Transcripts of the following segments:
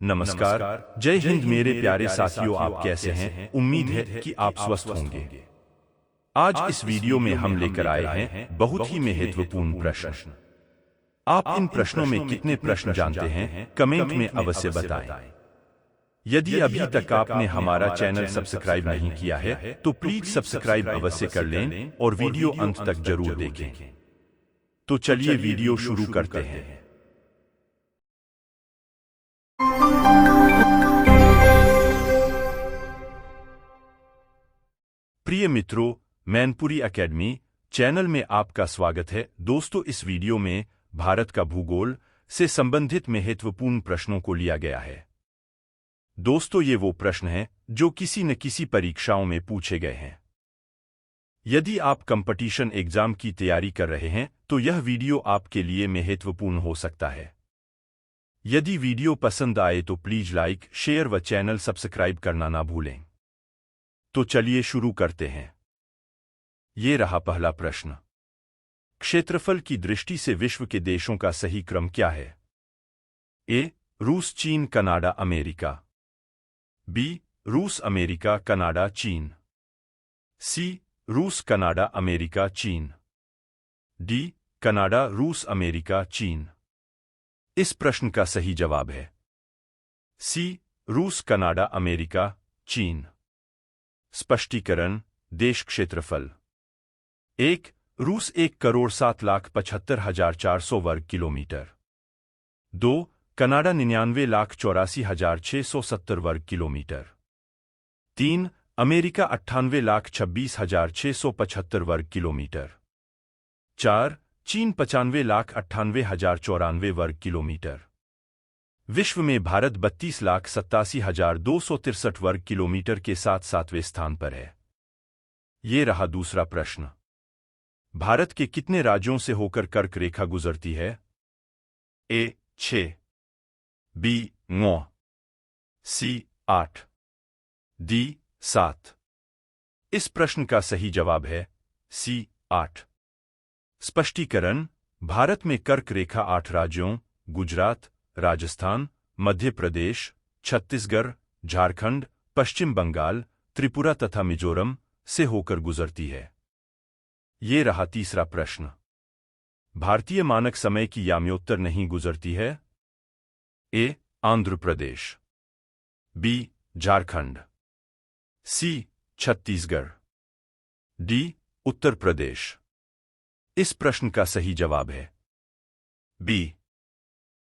नमस्कार। जय हिंद मेरे प्यारे साथियों, आप कैसे हैं? उम्मीद है कि आप स्वस्थ होंगे। आज इस वीडियो में हम लेकर आए हैं बहुत ही महत्वपूर्ण प्रश्न। आप इन प्रश्नों में कितने प्रश्न जानते हैं, कमेंट में अवश्य बताएं। यदि अभी तक आपने हमारा चैनल सब्सक्राइब नहीं किया है तो प्लीज सब्सक्राइब अवश्य कर लें और वीडियो अंत तक जरूर देखें। तो चलिए वीडियो शुरू करते हैं। प्रिय मित्रों, मैनपुरी एकेडमी चैनल में आपका स्वागत है। दोस्तों, इस वीडियो में भारत का भूगोल से संबंधित महत्वपूर्ण प्रश्नों को लिया गया है। दोस्तों, ये वो प्रश्न हैं जो किसी न किसी परीक्षाओं में पूछे गए हैं। यदि आप कंपटीशन एग्जाम की तैयारी कर रहे हैं तो यह वीडियो आपके लिए महत्वपूर्ण हो सकता है। यदि वीडियो पसंद आए तो प्लीज लाइक, शेयर व चैनल सब्सक्राइब करना ना भूलें। तो चलिए शुरू करते हैं। ये रहा पहला प्रश्न। क्षेत्रफल की दृष्टि से विश्व के देशों का सही क्रम क्या है? ए. रूस, चीन, कनाडा, अमेरिका। बी. रूस, अमेरिका, कनाडा, चीन। सी. रूस, कनाडा, अमेरिका, चीन। डी. कनाडा, रूस, अमेरिका, चीन। इस प्रश्न का सही जवाब है सी. रूस, कनाडा, अमेरिका, चीन। स्पष्टीकरण। देश क्षेत्रफल। 1. रूस 1,07,75,400 वर्ग किलोमीटर। 2. कनाडा 99,84,670 वर्ग किलोमीटर। 3. अमेरिका 98,26,675 वर्ग किलोमीटर। 4. चीन 95,98,094 वर्ग किलोमीटर। विश्व में भारत 32,87,263 वर्ग किलोमीटर के साथ 7वें स्थान पर है। ये रहा दूसरा प्रश्न। भारत के कितने राज्यों से होकर कर्क रेखा गुजरती है? ए. 6। बी. 9। सी. 8। डी. 7। इस प्रश्न का सही जवाब है सी. 8। स्पष्टीकरण। भारत में कर्क रेखा 8 राज्यों गुजरात, राजस्थान, मध्य प्रदेश, छत्तीसगढ़, झारखंड, पश्चिम बंगाल, त्रिपुरा तथा मिजोरम से होकर गुजरती है। ये रहा तीसरा प्रश्न। भारतीय मानक समय की याम्योत्तर नहीं गुजरती है? ए. आंध्र प्रदेश। बी. झारखंड। सी. छत्तीसगढ़। डी. उत्तर प्रदेश। इस प्रश्न का सही जवाब है बी.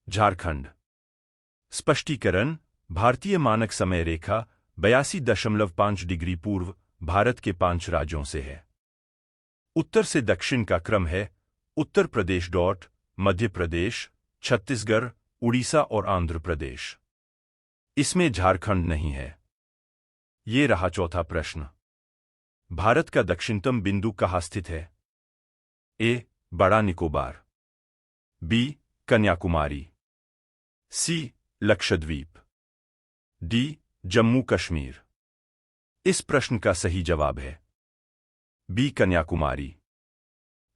झारखंड। स्पष्टीकरण। भारतीय मानक समय रेखा 82.5 डिग्री पूर्व भारत के 5 राज्यों से है। उत्तर से दक्षिण का क्रम है उत्तर प्रदेश, मध्य प्रदेश, छत्तीसगढ़, उड़ीसा और आंध्र प्रदेश। इसमें झारखंड नहीं है। ये रहा चौथा प्रश्न। भारत का दक्षिणतम बिंदु कहाँ स्थित है? ए. बड़ा निकोबार। बी. कन्याकुमारी। सी. लक्षद्वीप। डी. जम्मू कश्मीर। इस प्रश्न का सही जवाब है बी. कन्याकुमारी।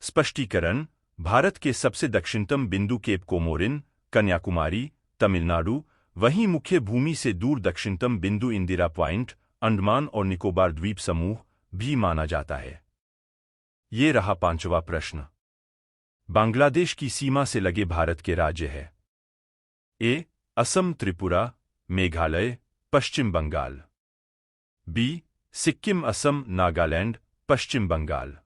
स्पष्टीकरण। भारत के सबसे दक्षिणतम बिंदु केप कोमोरिन, कन्याकुमारी, तमिलनाडु, वहीं मुख्य भूमि से दूर दक्षिणतम बिंदु इंदिरा पॉइंट, अंडमान और निकोबार द्वीप समूह भी माना जाता है। ये रहा पांचवा प्रश्न। बांग्लादेश की सीमा से लगे भारत के राज्य है? ए. असम, त्रिपुरा, मेघालय, पश्चिम बंगाल। बी. सिक्किम, असम, नागालैंड, पश्चिम बंगाल।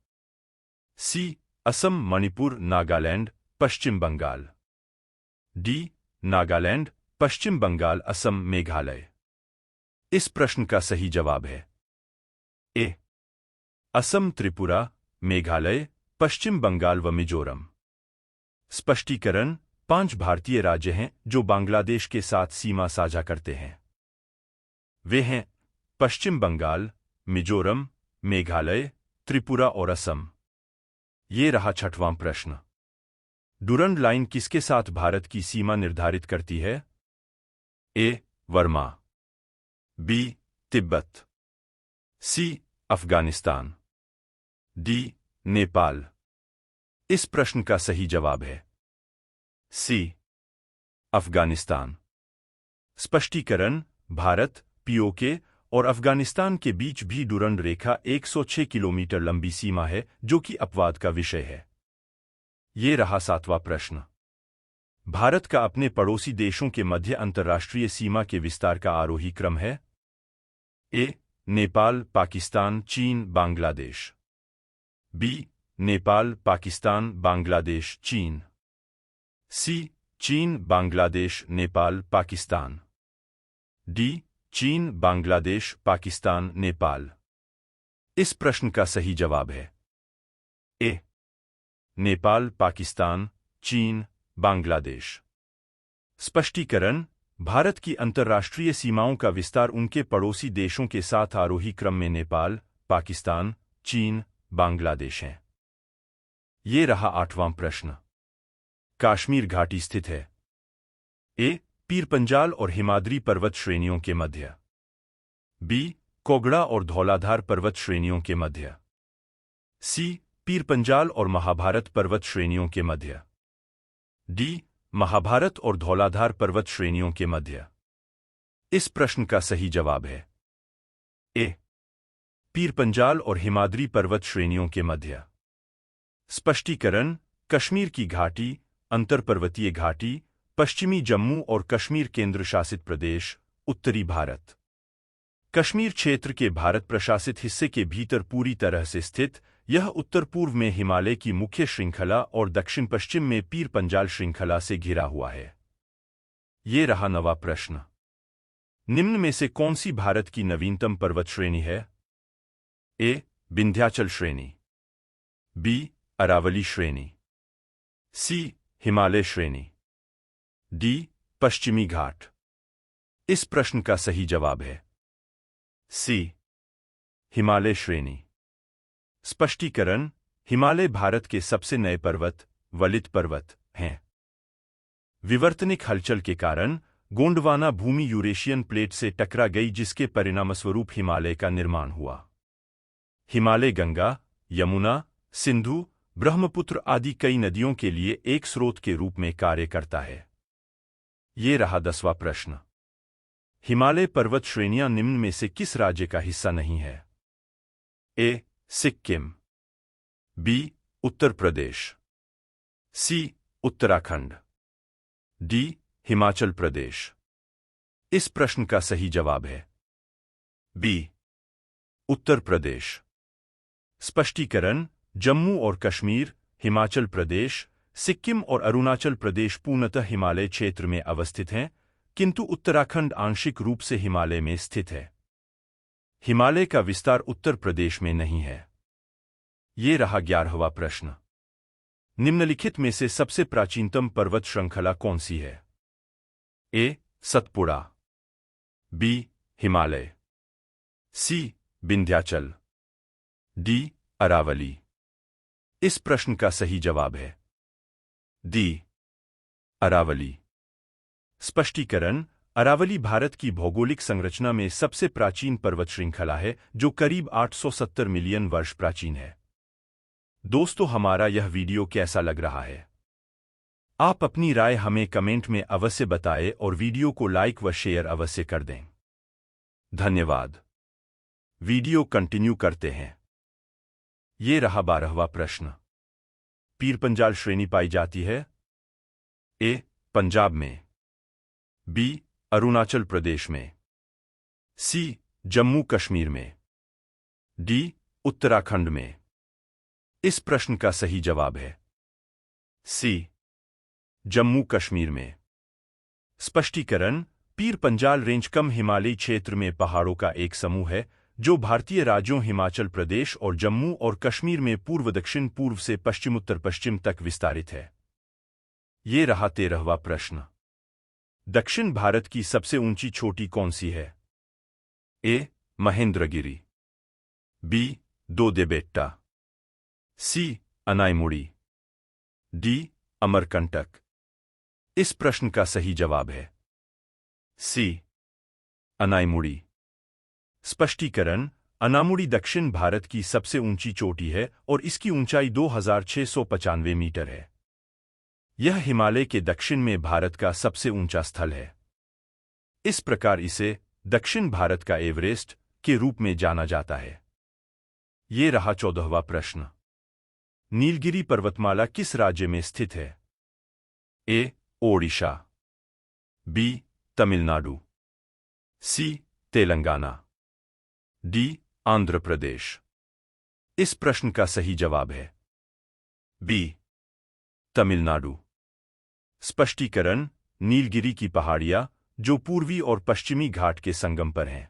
सी. असम, मणिपुर, नागालैंड, पश्चिम बंगाल। डी. नागालैंड, पश्चिम बंगाल, असम, मेघालय। इस प्रश्न का सही जवाब है ए. असम, त्रिपुरा, मेघालय, पश्चिम बंगाल व मिजोरम। स्पष्टीकरण। 5 भारतीय राज्य हैं जो बांग्लादेश के साथ सीमा साझा करते हैं। वे हैं पश्चिम बंगाल, मिजोरम, मेघालय, त्रिपुरा और असम। ये रहा छठवां प्रश्न। डुरंड लाइन किसके साथ भारत की सीमा निर्धारित करती है? ए. वर्मा। बी. तिब्बत। सी. अफगानिस्तान। डी. नेपाल। इस प्रश्न का सही जवाब है सी. अफगानिस्तान। स्पष्टीकरण, भारत, पीओके और अफगानिस्तान के बीच भी डुरंड रेखा 106 किलोमीटर लंबी सीमा है, जो कि अपवाद का विषय है। ये रहा 7वां प्रश्न। भारत का अपने पड़ोसी देशों के मध्य अंतर्राष्ट्रीय सीमा के विस्तार का आरोही क्रम है। ए. नेपाल, पाकिस्तान, चीन, बांग्लादेश। बी. नेपाल, पाकिस्तान, बांग्लादेश, चीन। सी. चीन, बांग्लादेश, नेपाल, पाकिस्तान। डी. चीन, बांग्लादेश, पाकिस्तान, नेपाल। इस प्रश्न का सही जवाब है ए. नेपाल, पाकिस्तान, चीन, बांग्लादेश। स्पष्टीकरण, भारत की अंतर्राष्ट्रीय सीमाओं का विस्तार उनके पड़ोसी देशों के साथ आरोही क्रम में नेपाल, पाकिस्तान, चीन, बांग्लादेश हैं। ये रहा 8वां प्रश्न। कश्मीर घाटी स्थित है। ए. पीर पंजाल और हिमाद्री पर्वत श्रेणियों के मध्य। बी. कोगड़ा और धौलाधार पर्वत श्रेणियों के मध्य। सी. पीर पंजाल और महाभारत पर्वत श्रेणियों के मध्य। डी. महाभारत और धौलाधार पर्वत श्रेणियों के मध्य। इस प्रश्न का सही जवाब है ए. पीर पंजाल और हिमाद्री पर्वत श्रेणियों के मध्य। स्पष्टीकरण, कश्मीर की घाटी, अंतरपर्वतीय घाटी, पश्चिमी जम्मू और कश्मीर केंद्र शासित प्रदेश, उत्तरी भारत। कश्मीर क्षेत्र के भारत प्रशासित हिस्से के भीतर पूरी तरह से स्थित, यह उत्तर पूर्व में हिमालय की मुख्य श्रृंखला और दक्षिण पश्चिम में पीर पंजाल श्रृंखला से घिरा हुआ है। ये रहा 9वां प्रश्न। निम्न में से कौन सी भारत की नवीनतम पर्वत श्रेणी है? ए. विंध्याचल श्रेणी। बी. अरावली श्रेणी। सी. हिमालय श्रेणी। डी. पश्चिमी घाट। इस प्रश्न का सही जवाब है सी. हिमालय श्रेणी। स्पष्टीकरण, हिमालय भारत के सबसे नए पर्वत, वलित पर्वत, हैं। विवर्तनिक हलचल के कारण गोंडवाना भूमि यूरेशियन प्लेट से टकरा गई, जिसके परिणामस्वरूप हिमालय का निर्माण हुआ। हिमालय गंगा, यमुना, सिंधु, ब्रह्मपुत्र आदि कई नदियों के लिए एक स्रोत के रूप में कार्य करता है। ये रहा 10वां प्रश्न। हिमालय पर्वत श्रेणियां निम्न में से किस राज्य का हिस्सा नहीं है? ए. सिक्किम। बी. उत्तर प्रदेश। सी. उत्तराखंड। डी. हिमाचल प्रदेश। इस प्रश्न का सही जवाब है बी. उत्तर प्रदेश। स्पष्टीकरण, जम्मू और कश्मीर, हिमाचल प्रदेश, सिक्किम और अरुणाचल प्रदेश पूर्णतः हिमालय क्षेत्र में अवस्थित हैं, किंतु उत्तराखंड आंशिक रूप से हिमालय में स्थित है। हिमालय का विस्तार उत्तर प्रदेश में नहीं है। ये रहा 11वां प्रश्न। निम्नलिखित में से सबसे प्राचीनतम पर्वत श्रृंखला कौन सी है? ए. सतपुड़ा। बी. हिमालय। सी. विंध्याचल। डी. अरावली। इस प्रश्न का सही जवाब है डी. अरावली। स्पष्टीकरण, अरावली भारत की भौगोलिक संरचना में सबसे प्राचीन पर्वत श्रृंखला है, जो करीब 870 मिलियन वर्ष प्राचीन है। दोस्तों, हमारा यह वीडियो कैसा लग रहा है? आप अपनी राय हमें कमेंट में अवश्य बताएं और वीडियो को लाइक व शेयर अवश्य कर दें। धन्यवाद। वीडियो कंटिन्यू करते हैं। ये रहा 12वां प्रश्न। पीर पंजाल श्रेणी पाई जाती है? ए. पंजाब में। बी. अरुणाचल प्रदेश में। सी. जम्मू कश्मीर में। डी. उत्तराखंड में। इस प्रश्न का सही जवाब है सी. जम्मू कश्मीर में। स्पष्टीकरण, पीर पंजाल रेंज कम हिमालयी क्षेत्र में पहाड़ों का एक समूह है, जो भारतीय राज्यों हिमाचल प्रदेश और जम्मू और कश्मीर में पूर्व दक्षिण पूर्व से पश्चिमोत्तर पश्चिम तक विस्तारित है। ये रहा 13वां प्रश्न। दक्षिण भारत की सबसे ऊंची चोटी कौन सी है? ए. महेंद्रगिरी। बी. दोदेबेट्टा। सी. अनाईमुड़ी। डी. अमरकंटक। इस प्रश्न का सही जवाब है सी. अनाईमुड़ी। स्पष्टीकरण, अनामुड़ी दक्षिण भारत की सबसे ऊंची चोटी है और इसकी ऊंचाई 2695 मीटर है। यह हिमालय के दक्षिण में भारत का सबसे ऊंचा स्थल है। इस प्रकार इसे दक्षिण भारत का एवरेस्ट के रूप में जाना जाता है। ये रहा 14वां प्रश्न। नीलगिरी पर्वतमाला किस राज्य में स्थित है? ए. ओडिशा, बी. तमिलनाडु, सी. तेलंगाना, डी. आंध्र प्रदेश। इस प्रश्न का सही जवाब है बी. तमिलनाडु। स्पष्टीकरण: नीलगिरी की पहाड़ियां जो पूर्वी और पश्चिमी घाट के संगम पर हैं,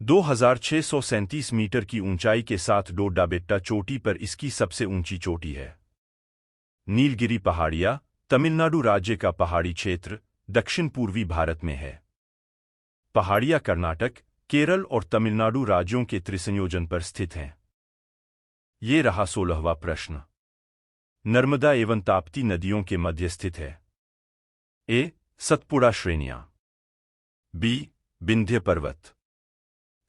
2637 मीटर की ऊंचाई के साथ डोड्डाबेट्टा चोटी पर इसकी सबसे ऊंची चोटी है। नीलगिरी पहाड़ियां तमिलनाडु राज्य का पहाड़ी क्षेत्र दक्षिण पूर्वी भारत में है। पहाड़ियां कर्नाटक, केरल और तमिलनाडु राज्यों के त्रिसंयोजन पर स्थित हैं। ये रहा 16वां प्रश्न। नर्मदा एवं ताप्ती नदियों के मध्य स्थित है। ए. सतपुड़ा श्रेणियां, बी. विंध्य पर्वत,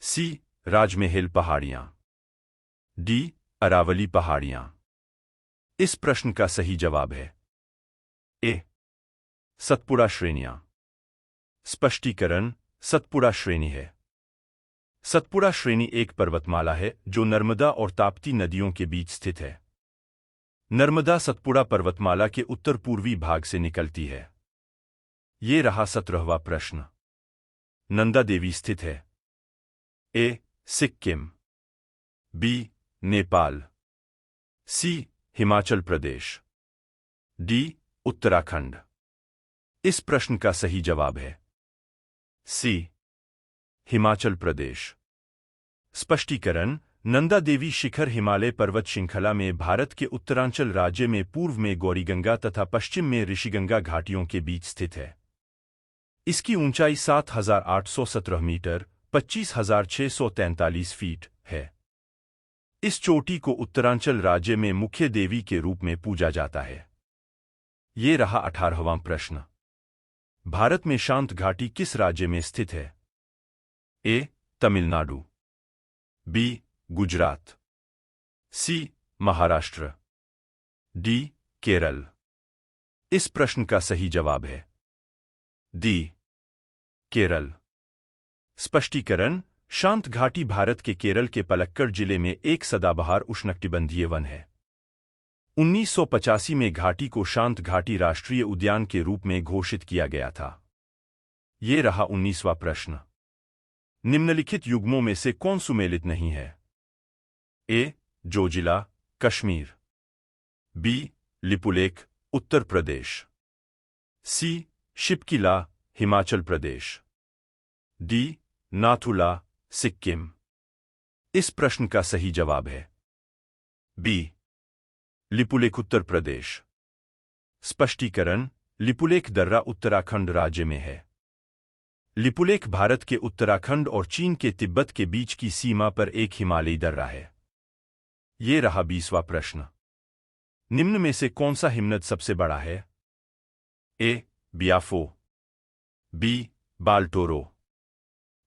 सी. राजमहल पहाड़ियां, डी. अरावली पहाड़ियां। इस प्रश्न का सही जवाब है ए. सतपुड़ा श्रेणियां। स्पष्टीकरण: सतपुड़ा श्रेणी है। सतपुड़ा श्रेणी एक पर्वतमाला है जो नर्मदा और ताप्ती नदियों के बीच स्थित है। नर्मदा सतपुड़ा पर्वतमाला के उत्तर पूर्वी भाग से निकलती है। ये रहा 17वां प्रश्न। नंदा देवी स्थित है। ए. सिक्किम, बी. नेपाल, सी. हिमाचल प्रदेश, डी. उत्तराखंड। इस प्रश्न का सही जवाब है सी. हिमाचल प्रदेश। स्पष्टीकरण: नंदा देवी शिखर हिमालय पर्वत श्रृंखला में भारत के उत्तरांचल राज्य में पूर्व में गौरीगंगा तथा पश्चिम में ऋषिगंगा घाटियों के बीच स्थित है। इसकी ऊंचाई 7817 मीटर 25,643 फीट है। इस चोटी को उत्तरांचल राज्य में मुख्य देवी के रूप में पूजा जाता है। ये रहा 18वां प्रश्न। भारत में शांत घाटी किस राज्य में स्थित है? ए. तमिलनाडु, बी. गुजरात, सी. महाराष्ट्र, डी. केरल। इस प्रश्न का सही जवाब है डी. केरल। स्पष्टीकरण: शांत घाटी भारत के केरल के पलक्कड़ जिले में एक सदाबहार उष्णकटिबंधीय वन है। 1985 में घाटी को शांत घाटी राष्ट्रीय उद्यान के रूप में घोषित किया गया था। ये रहा 19वां प्रश्न। निम्नलिखित युग्मों में से कौन सुमेलित नहीं है? ए. जोजिला, कश्मीर, बी. लिपुलेख, उत्तर प्रदेश, सी. शिप्किला, हिमाचल प्रदेश, डी. नाथुला, सिक्किम। इस प्रश्न का सही जवाब है बी. लिपुलेख, उत्तर प्रदेश। स्पष्टीकरण: लिपुलेख दर्रा उत्तराखंड राज्य में है। लिपुलेख भारत के उत्तराखंड और चीन के तिब्बत के बीच की सीमा पर एक हिमालयी दर्रा है। ये रहा 20वां प्रश्न। निम्न में से कौन सा हिमनद सबसे बड़ा है? ए. बियाफो, बी. बाल्टोरो,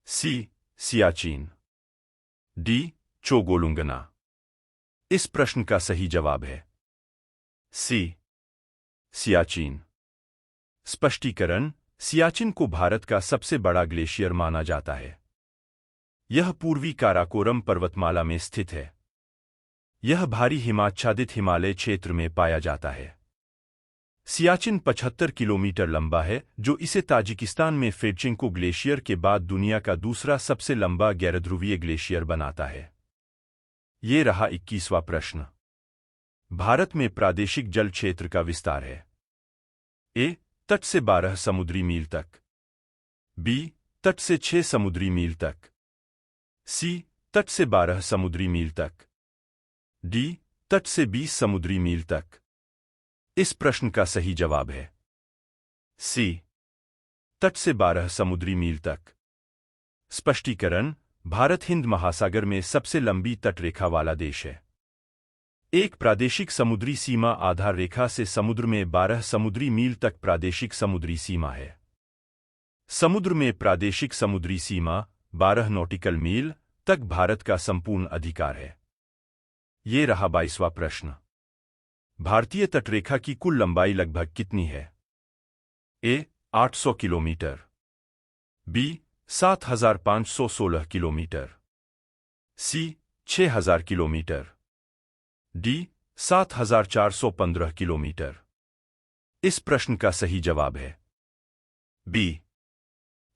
सी. सियाचिन, डी. चोगोलुंगना। इस प्रश्न का सही जवाब है सी. सियाचिन। स्पष्टीकरण: सियाचिन को भारत का सबसे बड़ा ग्लेशियर माना जाता है। यह पूर्वी काराकोरम पर्वतमाला में स्थित है। यह भारी हिमाच्छादित हिमालय क्षेत्र में पाया जाता है। सियाचिन 75 किलोमीटर लंबा है, जो इसे ताजिकिस्तान में फेडचिंको ग्लेशियर के बाद दुनिया का दूसरा सबसे लंबा गैरध्रुवीय ग्लेशियर बनाता है। ये रहा 21वां प्रश्न। भारत में प्रादेशिक जल क्षेत्र का विस्तार है। ए. तट से 12 समुद्री मील तक, बी. तट से 6 समुद्री मील तक, सी. तट से 12 समुद्री मील तक, डी. तट से 20 समुद्री मील तक। इस प्रश्न का सही जवाब है सी. तट से 12 समुद्री मील तक। स्पष्टीकरण: भारत हिंद महासागर में सबसे लंबी तटरेखा वाला देश है। एक प्रादेशिक समुद्री सीमा आधार रेखा से समुद्र में 12 समुद्री मील तक प्रादेशिक समुद्री सीमा है। समुद्र में प्रादेशिक समुद्री सीमा 12 नॉटिकल मील तक भारत का संपूर्ण अधिकार है। ये रहा 22वां प्रश्न। भारतीय तटरेखा की कुल लंबाई लगभग कितनी है? ए. 800 किलोमीटर, बी 7,516 किलोमीटर, सी 6,000 किलोमीटर, डी 7,415 किलोमीटर। इस प्रश्न का सही जवाब है बी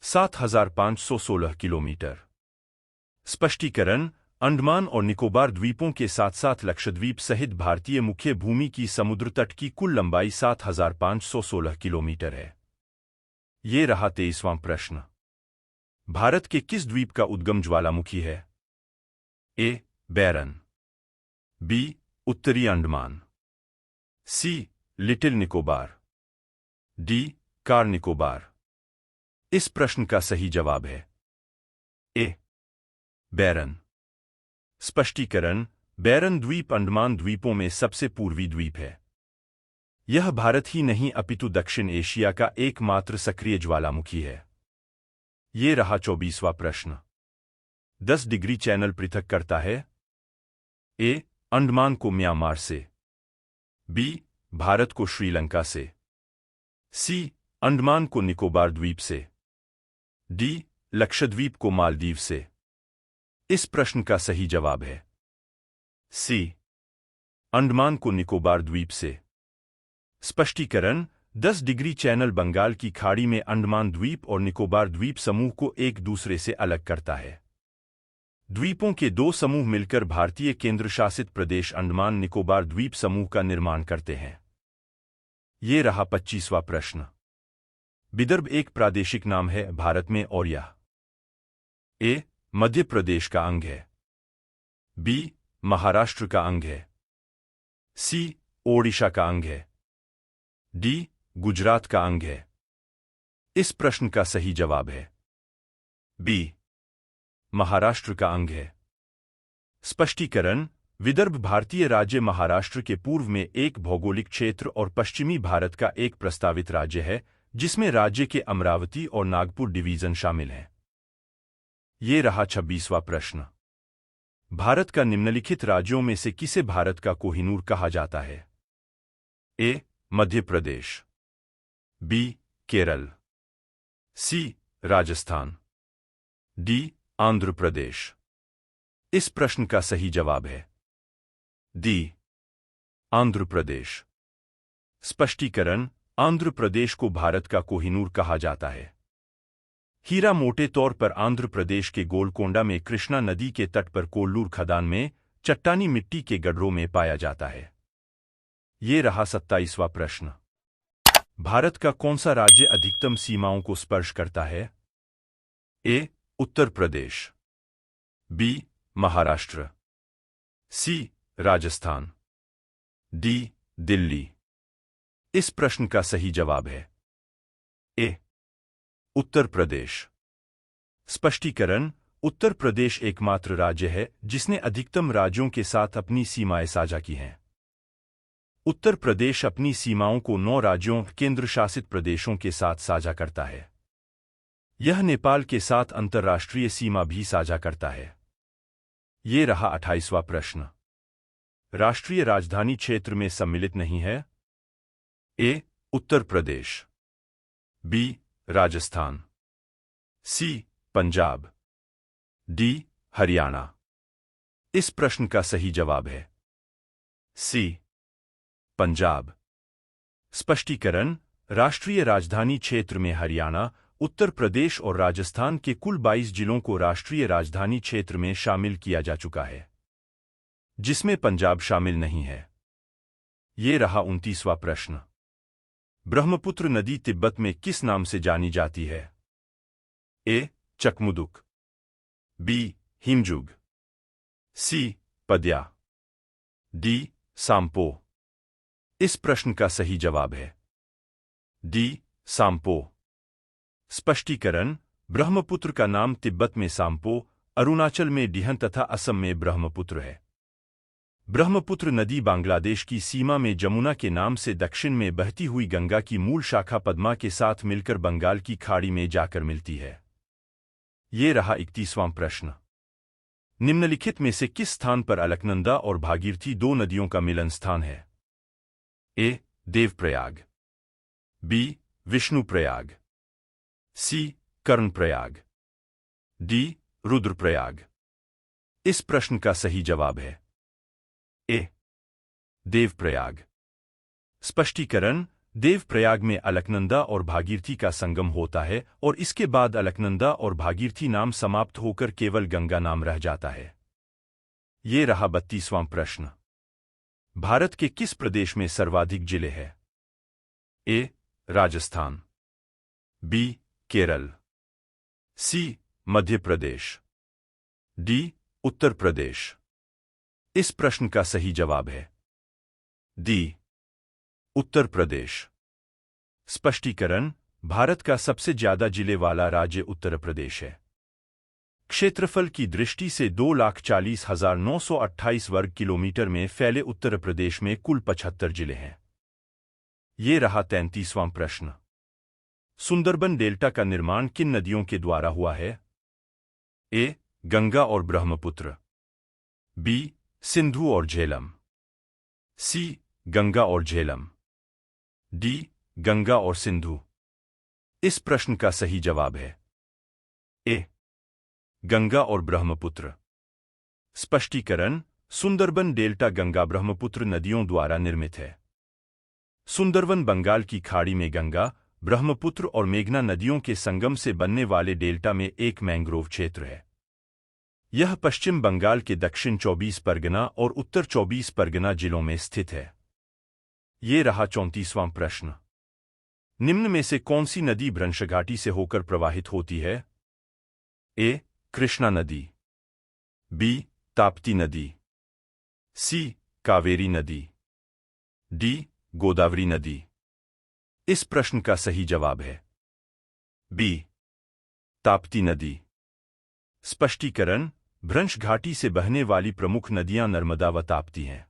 7,516 किलोमीटर। स्पष्टीकरण: अंडमान और निकोबार द्वीपों के साथ साथ लक्षद्वीप सहित भारतीय मुख्य भूमि की समुद्र तट की कुल लंबाई 7,516 किलोमीटर है। ये रहा 23वां प्रश्न। भारत के किस द्वीप का उद्गम ज्वालामुखी है? ए. Barren, B. उत्तरी Andaman, C. Little Nicobar, D. Car Nicobar. इस प्रश्न का सही जवाब है ए. बैरन। स्पष्टीकरण: बैरन द्वीप अंडमान द्वीपों में सबसे पूर्वी द्वीप है। यह भारत ही नहीं अपितु दक्षिण एशिया का एकमात्र सक्रिय ज्वालामुखी है। ये रहा 24वां प्रश्न। 10 डिग्री चैनल पृथक करता है? ए. अंडमान को म्यांमार से, बी. भारत को श्रीलंका से, सी. अंडमान को निकोबार द्वीप से, डी. लक्षद्वीप को मालदीव से। इस प्रश्न का सही जवाब है सी. अंडमान को निकोबार द्वीप से। स्पष्टीकरण: 10 डिग्री चैनल बंगाल की खाड़ी में अंडमान द्वीप और निकोबार द्वीप समूह को एक दूसरे से अलग करता है। द्वीपों के दो समूह मिलकर भारतीय केंद्रशासित प्रदेश अंडमान निकोबार द्वीप समूह का निर्माण करते हैं। ये रहा 25वां प्रश्न। विदर्भ एक प्रादेशिक नाम है भारत में और यह ए. मध्य प्रदेश का अंग है, बी. महाराष्ट्र का अंग है, सी. ओडिशा का अंग है, डी. गुजरात का अंग है। इस प्रश्न का सही जवाब है बी. महाराष्ट्र का अंग है। स्पष्टीकरण: विदर्भ भारतीय राज्य महाराष्ट्र के पूर्व में एक भौगोलिक क्षेत्र और पश्चिमी भारत का एक प्रस्तावित राज्य है, जिसमें राज्य के अमरावती और नागपुर डिवीजन शामिल हैं। ये रहा 26वां प्रश्न। भारत का निम्नलिखित राज्यों में से किसे भारत का कोहिनूर कहा जाता है? ए. मध्य प्रदेश, बी. केरल, सी. राजस्थान, डी. आंध्र प्रदेश। इस प्रश्न का सही जवाब है डी. आंध्र प्रदेश। स्पष्टीकरण: आंध्र प्रदेश को भारत का कोहिनूर कहा जाता है। हीरा मोटे तौर पर आंध्र प्रदेश के गोलकोंडा में कृष्णा नदी के तट पर कोल्लूर खदान में चट्टानी मिट्टी के गड्ढों में पाया जाता है। ये रहा 27वां प्रश्न। भारत का कौन सा राज्य अधिकतम सीमाओं को स्पर्श करता है? ए. उत्तर प्रदेश, बी. महाराष्ट्र, सी. राजस्थान, डी. दिल्ली। इस प्रश्न का सही जवाब है ए. उत्तर प्रदेश। स्पष्टीकरण: उत्तर प्रदेश एकमात्र राज्य है जिसने अधिकतम राज्यों के साथ अपनी सीमाएं साझा की हैं। उत्तर प्रदेश अपनी सीमाओं को 9 राज्यों केंद्र शासित प्रदेशों के साथ साझा करता है। यह नेपाल के साथ अंतर्राष्ट्रीय सीमा भी साझा करता है। ये रहा 28वां प्रश्न। राष्ट्रीय राजधानी क्षेत्र में सम्मिलित नहीं है? ए. उत्तर प्रदेश, बी. राजस्थान, सी. पंजाब, डी. हरियाणा। इस प्रश्न का सही जवाब है सी. पंजाब। स्पष्टीकरण: राष्ट्रीय राजधानी क्षेत्र में हरियाणा, उत्तर प्रदेश और राजस्थान के कुल 22 जिलों को राष्ट्रीय राजधानी क्षेत्र में शामिल किया जा चुका है, जिसमें पंजाब शामिल नहीं है। ये रहा 29वां प्रश्न। ब्रह्मपुत्र नदी तिब्बत में किस नाम से जानी जाती है? ए. चकमुदुक, बी. हिमजुग, सी. पद्या, डी. सांपो। इस प्रश्न का सही जवाब है डी. सांपो। स्पष्टीकरण: ब्रह्मपुत्र का नाम तिब्बत में सांपो, अरुणाचल में डिहन तथा असम में ब्रह्मपुत्र है। ब्रह्मपुत्र नदी बांग्लादेश की सीमा में जमुना के नाम से दक्षिण में बहती हुई गंगा की मूल शाखा पद्मा के साथ मिलकर बंगाल की खाड़ी में जाकर मिलती है। ये रहा 31वां प्रश्न। निम्नलिखित में से किस स्थान पर अलकनंदा और भागीरथी 2 नदियों का मिलन स्थान है? ए. देवप्रयाग, बी. विष्णुप्रयाग, सी. कर्णप्रयाग, डी रुद्रप्रयाग। इस प्रश्न का सही जवाब है ए देवप्रयाग। स्पष्टीकरण: देवप्रयाग में अलकनंदा और भागीरथी का संगम होता है और इसके बाद अलकनंदा और भागीरथी नाम समाप्त होकर केवल गंगा नाम रह जाता है। ये रहा 32वां प्रश्न। भारत के किस प्रदेश में सर्वाधिक जिले हैं? ए राजस्थान, बी केरल, सी मध्य प्रदेश, डी उत्तर प्रदेश। इस प्रश्न का सही जवाब है डी उत्तर प्रदेश। स्पष्टीकरण: भारत का सबसे ज्यादा जिले वाला राज्य उत्तर प्रदेश है। क्षेत्रफल की दृष्टि से 2,40,928 वर्ग किलोमीटर में फैले उत्तर प्रदेश में कुल 75 जिले हैं। ये रहा 33वां प्रश्न। सुंदरबन डेल्टा का निर्माण किन नदियों के द्वारा हुआ है? ए गंगा और ब्रह्मपुत्र, बी सिंधु और झेलम, सी गंगा और झेलम, डी गंगा और सिंधु। इस प्रश्न का सही जवाब है ए गंगा और ब्रह्मपुत्र। स्पष्टीकरण: सुंदरबन डेल्टा गंगा ब्रह्मपुत्र नदियों द्वारा निर्मित है। सुंदरबन बंगाल की खाड़ी में गंगा, ब्रह्मपुत्र और मेघना नदियों के संगम से बनने वाले डेल्टा में एक मैंग्रोव क्षेत्र है। यह पश्चिम बंगाल के दक्षिण 24 परगना और उत्तर 24 परगना जिलों में स्थित है। ये रहा 34वां प्रश्न। निम्न में से कौन सी नदी भ्रंश घाटी से होकर प्रवाहित होती है? ए कृष्णा नदी, बी ताप्ती नदी, सी कावेरी नदी, डी गोदावरी नदी। इस प्रश्न का सही जवाब है बी ताप्ती नदी। स्पष्टीकरण: भ्रंश घाटी से बहने वाली प्रमुख नदियां नर्मदा व ताप्ती हैं।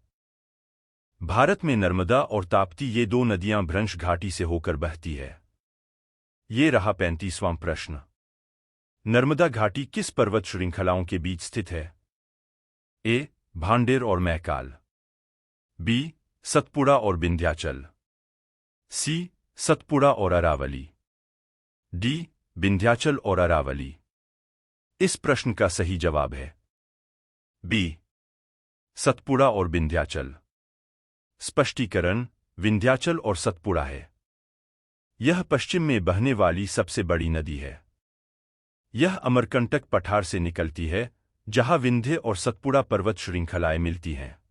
भारत में नर्मदा और ताप्ती ये दो नदियां भ्रंश घाटी से होकर बहती है। ये रहा 35वां प्रश्न। नर्मदा घाटी किस पर्वत श्रृंखलाओं के बीच स्थित है? ए भांडेर और मैकाल, बी सतपुड़ा और विंध्याचल, सी सतपुड़ा और अरावली, डी विंध्याचल और अरावली। इस प्रश्न का सही जवाब है बी सतपुड़ा और विंध्याचल। स्पष्टीकरण: विंध्याचल और सतपुड़ा है। यह पश्चिम में बहने वाली सबसे बड़ी नदी है। यह अमरकंटक पठार से निकलती है, जहां विंध्य और सतपुड़ा पर्वत श्रृंखलाएं मिलती हैं।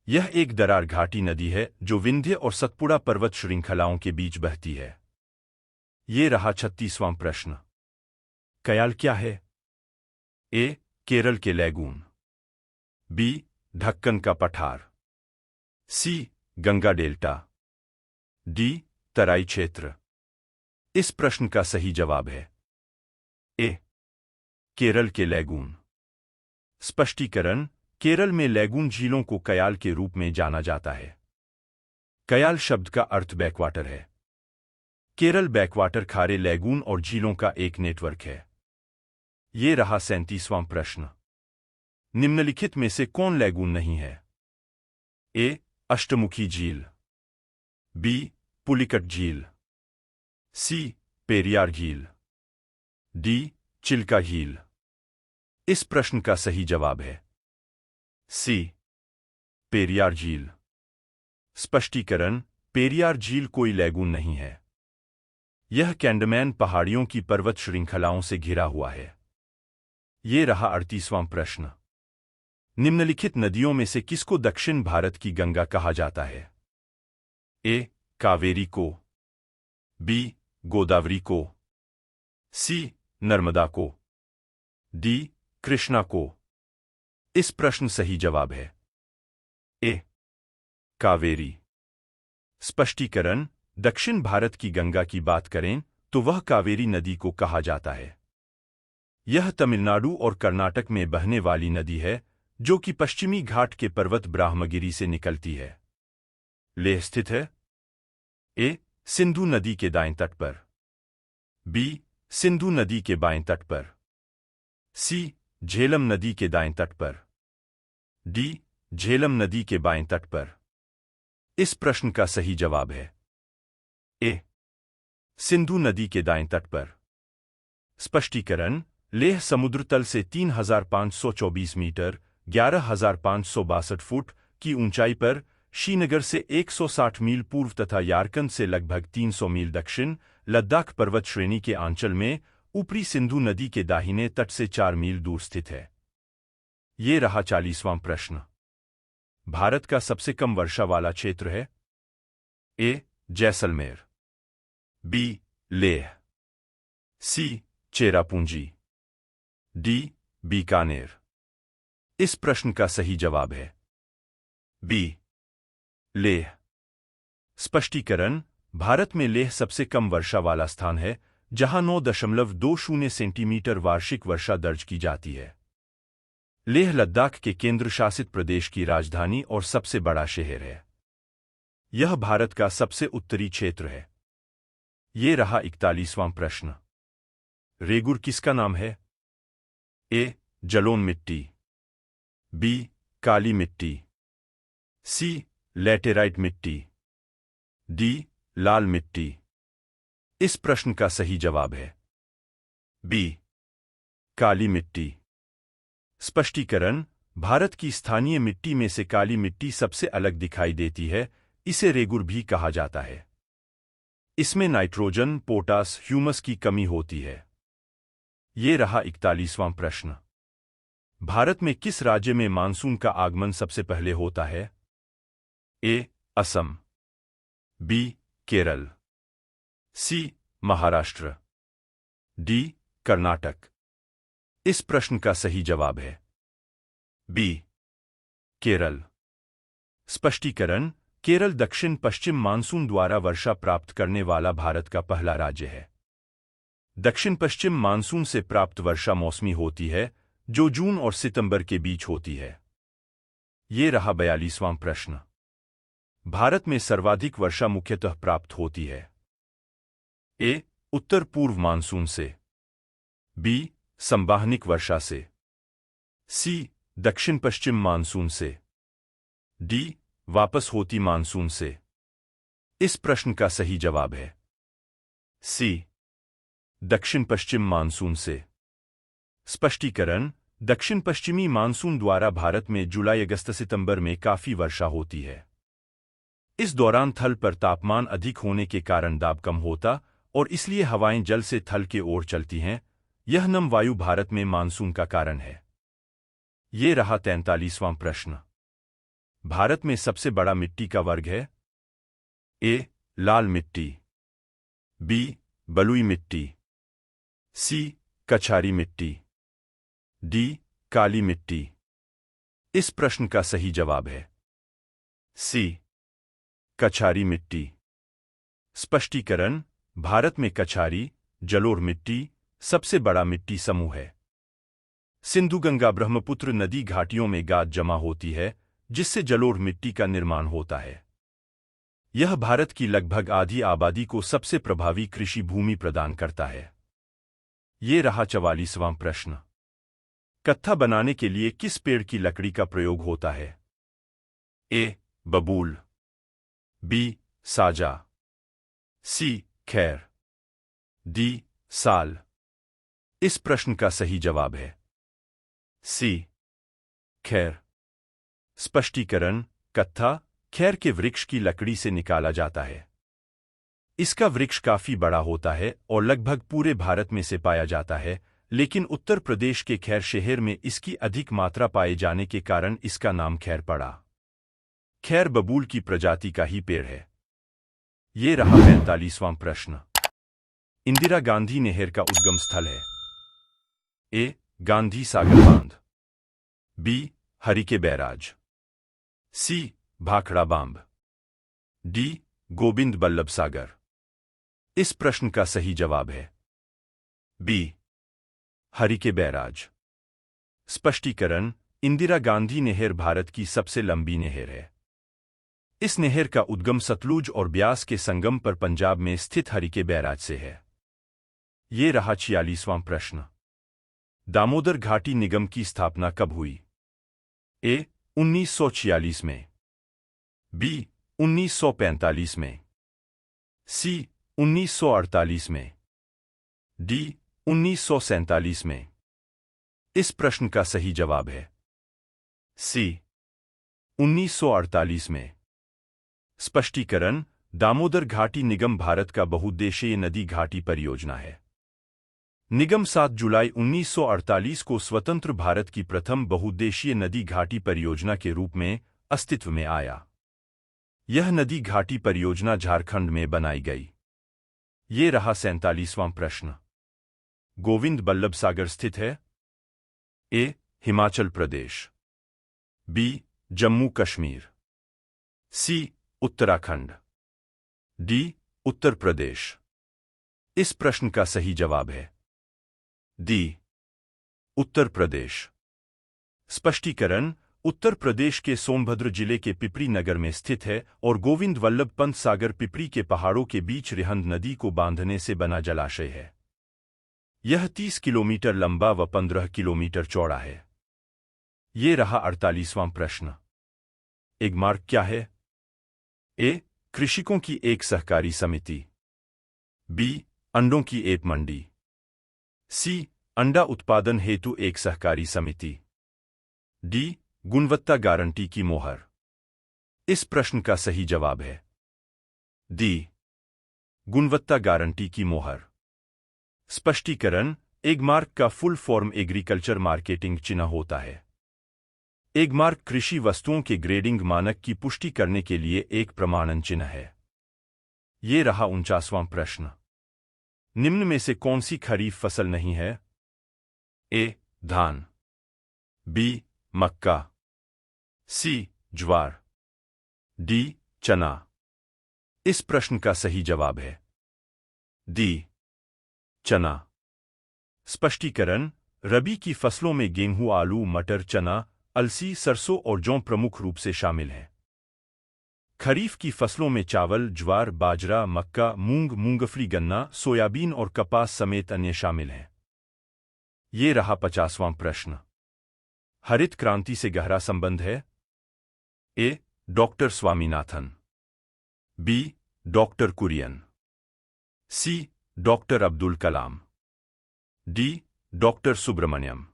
यह एक दरार घाटी नदी है जो विंध्य और सतपुड़ा पर्वत श्रृंखलाओं के बीच बहती है। ये रहा 36वां प्रश्न। कयाल क्या है? ए केरल के लैगून, बी ढक्कन का पठार, सी गंगा डेल्टा, डी तराई क्षेत्र। इस प्रश्न का सही जवाब है ए केरल के लैगून। स्पष्टीकरण: केरल में लैगून झीलों को कयाल के रूप में जाना जाता है। कयाल शब्द का अर्थ बैकवाटर है। केरल बैकवाटर खारे लैगून और झीलों का एक नेटवर्क है। ये रहा 37वां प्रश्न। निम्नलिखित में से कौन लैगून नहीं है? ए अष्टमुखी झील, बी पुलिकट झील, सी पेरियार झील, डी चिल्का झील। इस प्रश्न का सही जवाब है सी पेरियार झील। स्पष्टीकरण: पेरियार झील कोई लैगून नहीं है। यह कैंडमैन पहाड़ियों की पर्वत श्रृंखलाओं से घिरा हुआ है। ये रहा 38वां प्रश्न। निम्नलिखित नदियों में से किसको दक्षिण भारत की गंगा कहा जाता है? ए कावेरी को, बी गोदावरी को, सी नर्मदा को, डी कृष्णा को। इस प्रश्न सही जवाब है ए कावेरी। स्पष्टीकरण: दक्षिण भारत की गंगा की बात करें तो वह कावेरी नदी को कहा जाता है। यह तमिलनाडु और कर्नाटक में बहने वाली नदी है जो कि पश्चिमी घाट के पर्वत ब्राह्मगिरी से निकलती है। लेह स्थित है। ए सिंधु नदी के दाएं तट पर, बी सिंधु नदी के बाएं तट पर, सी झेलम नदी के दाएं तट पर, डी झेलम नदी के बाएं तट पर। इस प्रश्न का सही जवाब है ए सिंधु नदी के दाएं तट पर। स्पष्टीकरण: लेह समुद्र तल से 3,524 मीटर 11,562 फुट की ऊंचाई पर, श्रीनगर से 160 मील पूर्व तथा यारकंद से लगभग 300 मील दक्षिण, लद्दाख पर्वत श्रेणी के आंचल में ऊपरी सिंधु नदी के दाहिने तट से 4 मील दूर स्थित है। ये रहा 40वां प्रश्न। भारत का सबसे कम वर्षा वाला क्षेत्र है? ए. जैसलमेर, बी. लेह, सी. चेरापूंजी, डी. बीकानेर। इस प्रश्न का सही जवाब है बी. लेह। स्पष्टीकरण: भारत में लेह सबसे कम वर्षा वाला स्थान है, जहां 9.20 सेंटीमीटर वार्षिक वर्षा दर्ज की जाती है। लेह लद्दाख के केंद्र शासित प्रदेश की राजधानी और सबसे बड़ा शहर है। यह भारत का सबसे उत्तरी क्षेत्र है। ये रहा 41वां प्रश्न। रेगुर किसका नाम है? ए. जलोन मिट्टी, बी. काली मिट्टी, सी. लैटेराइट मिट्टी, डी. लाल मिट्टी। इस प्रश्न का सही जवाब है बी. काली मिट्टी। स्पष्टीकरण: भारत की स्थानीय मिट्टी में से काली मिट्टी सबसे अलग दिखाई देती है, इसे रेगुर भी कहा जाता है। इसमें नाइट्रोजन, पोटास, ह्यूमस की कमी होती है। ये रहा 41वां प्रश्न। भारत में किस राज्य में मानसून का आगमन सबसे पहले होता है? ए. असम, बी. केरल, सी. महाराष्ट्र, डी. कर्नाटक। इस प्रश्न का सही जवाब है बी. केरल। स्पष्टीकरण: केरल दक्षिण पश्चिम मानसून द्वारा वर्षा प्राप्त करने वाला भारत का पहला राज्य है। दक्षिण पश्चिम मानसून से प्राप्त वर्षा मौसमी होती है, जो जून और सितंबर के बीच होती है। ये रहा 42वां प्रश्न। भारत में सर्वाधिक वर्षा मुख्यतः प्राप्त होती है? ए. उत्तर पूर्व मानसून से, बी. संवाहनिक वर्षा से, सी. दक्षिण पश्चिम मानसून से, डी. वापस होती मानसून से। इस प्रश्न का सही जवाब है सी. दक्षिण पश्चिम मानसून से। स्पष्टीकरण: दक्षिण पश्चिमी मानसून द्वारा भारत में जुलाई अगस्त सितंबर में काफी वर्षा होती है। इस दौरान थल पर तापमान अधिक होने के कारण दाब कम होता और इसलिए हवाएं जल से थल के ओर चलती हैं। यह नम वायु भारत में मानसून का कारण है। ये रहा 43वां प्रश्न। भारत में सबसे बड़ा मिट्टी का वर्ग है? ए. लाल मिट्टी, बी. बलुई मिट्टी, सी. कछारी मिट्टी, डी. काली मिट्टी। इस प्रश्न का सही जवाब है सी. कछारी मिट्टी। स्पष्टीकरण: भारत में कछारी, जलोढ़ मिट्टी सबसे बड़ा मिट्टी समूह है। सिंधु गंगा ब्रह्मपुत्र नदी घाटियों में गाद जमा होती है, जिससे जलोढ़ मिट्टी का निर्माण होता है। यह भारत की लगभग आधी आबादी को सबसे प्रभावी कृषि भूमि प्रदान करता है। ये रहा 44वां प्रश्न। कत्था बनाने के लिए किस पेड़ की लकड़ी का प्रयोग होता है? ए. बबूल, बी. साजा, सी. खैर, डी. साल। इस प्रश्न का सही जवाब है सी. खैर। स्पष्टीकरण: कत्था खैर के वृक्ष की लकड़ी से निकाला जाता है। इसका वृक्ष काफी बड़ा होता है और लगभग पूरे भारत में से पाया जाता है, लेकिन उत्तर प्रदेश के खैर शहर में इसकी अधिक मात्रा पाए जाने के कारण इसका नाम खैर पड़ा। खैर बबूल की प्रजाति का ही पेड़ है। ये रहा 45वां प्रश्न। इंदिरा गांधी नहर का उद्गम स्थल है? ए. गांधी सागर बांध, बी. हरिके बैराज, सी. भाखड़ा बांध, डी. गोविंद बल्लभ सागर। इस प्रश्न का सही जवाब है बी. हरिके बैराज। स्पष्टीकरण: इंदिरा गांधी नहर भारत की सबसे लंबी नहर है। इस नहर का उद्गम सतलुज और ब्यास के संगम पर पंजाब में स्थित हरिके बैराज से है। ये रहा 46वां प्रश्न। दामोदर घाटी निगम की स्थापना कब हुई? ए. 1946 में, बी. 1945 में, सी. 1948 में, डी. 1947 में। इस प्रश्न का सही जवाब है सी 1948 में। स्पष्टीकरण: दामोदर घाटी निगम भारत का बहुउद्देशीय नदी घाटी परियोजना है। निगम 7 जुलाई 1948 को स्वतंत्र भारत की प्रथम बहुउद्देशीय नदी घाटी परियोजना के रूप में अस्तित्व में आया। यह नदी घाटी परियोजना झारखंड में बनाई गई। ये रहा 47वां प्रश्न। गोविंद बल्लभ सागर स्थित है? ए. हिमाचल प्रदेश, बी. जम्मू कश्मीर, सी. उत्तराखंड, डी. उत्तर प्रदेश। इस प्रश्न का सही जवाब है डी. उत्तर प्रदेश। स्पष्टीकरण: उत्तर प्रदेश के सोनभद्र जिले के पिपरी नगर में स्थित है और गोविंद वल्लभ पंत सागर पिपरी के पहाड़ों के बीच रिहंद नदी को बांधने से बना जलाशय है। यह 30 किलोमीटर लंबा व 15 किलोमीटर चौड़ा है। ये रहा 48वां प्रश्न। एगमार्क क्या है? ए. कृषकों की एक सहकारी समिति, बी. अंडों की एक मंडी, सी. अंडा उत्पादन हेतु एक सहकारी समिति, डी. गुणवत्ता गारंटी की मोहर। इस प्रश्न का सही जवाब है डी. गुणवत्ता गारंटी की मोहर। स्पष्टीकरण: एगमार्क का फुल फॉर्म एग्रीकल्चर मार्केटिंग चिन्ह होता है। एगमार्क कृषि वस्तुओं के ग्रेडिंग मानक की पुष्टि करने के लिए एक प्रमाणन चिन्ह है। ये रहा 49वां प्रश्न। निम्न में से कौन सी खरीफ फसल नहीं है? ए. धान, बी. मक्का, सी. ज्वार, डी. चना। इस प्रश्न का सही जवाब है डी. चना। स्पष्टीकरण: रबी की फसलों में गेहूं, आलू, मटर, चना, अलसी, सरसों और जौ प्रमुख रूप से शामिल हैं। खरीफ की फसलों में चावल, ज्वार, बाजरा, मक्का, मूंग, मूंगफली, गन्ना, सोयाबीन और कपास समेत अन्य शामिल हैं। ये रहा 50वां प्रश्न। हरित क्रांति से गहरा संबंध है? A. Doctor Swaminathan, B. Doctor Kurien, C. Doctor Abdul Kalam, D. Doctor Subramaniam.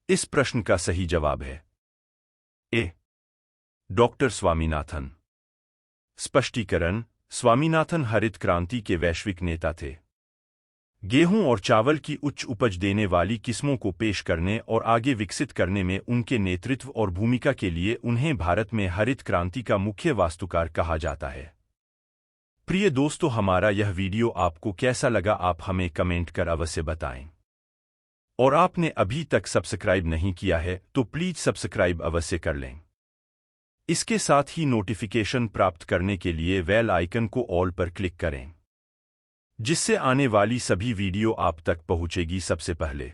इस प्रश्न का सही जवाब है ए. डॉक्टर स्वामीनाथन। स्पष्टीकरण: स्वामीनाथन हरित क्रांति के वैश्विक नेता थे। गेहूं और चावल की उच्च उपज देने वाली किस्मों को पेश करने और आगे विकसित करने में उनके नेतृत्व और भूमिका के लिए उन्हें भारत में हरित क्रांति का मुख्य वास्तुकार कहा जाता है। प्रिय दोस्तों, हमारा यह वीडियो आपको कैसा लगा आप हमें कमेंट कर अवश्य बताएं। और आपने अभी तक सब्सक्राइब नहीं किया है तो प्लीज सब्सक्राइब अवश्य कर लें। इसके साथ ही नोटिफिकेशन प्राप्त करने के लिए बेल आइकन को ऑल पर क्लिक करें, जिससे आने वाली सभी वीडियो आप तक पहुंचेगी सबसे पहले।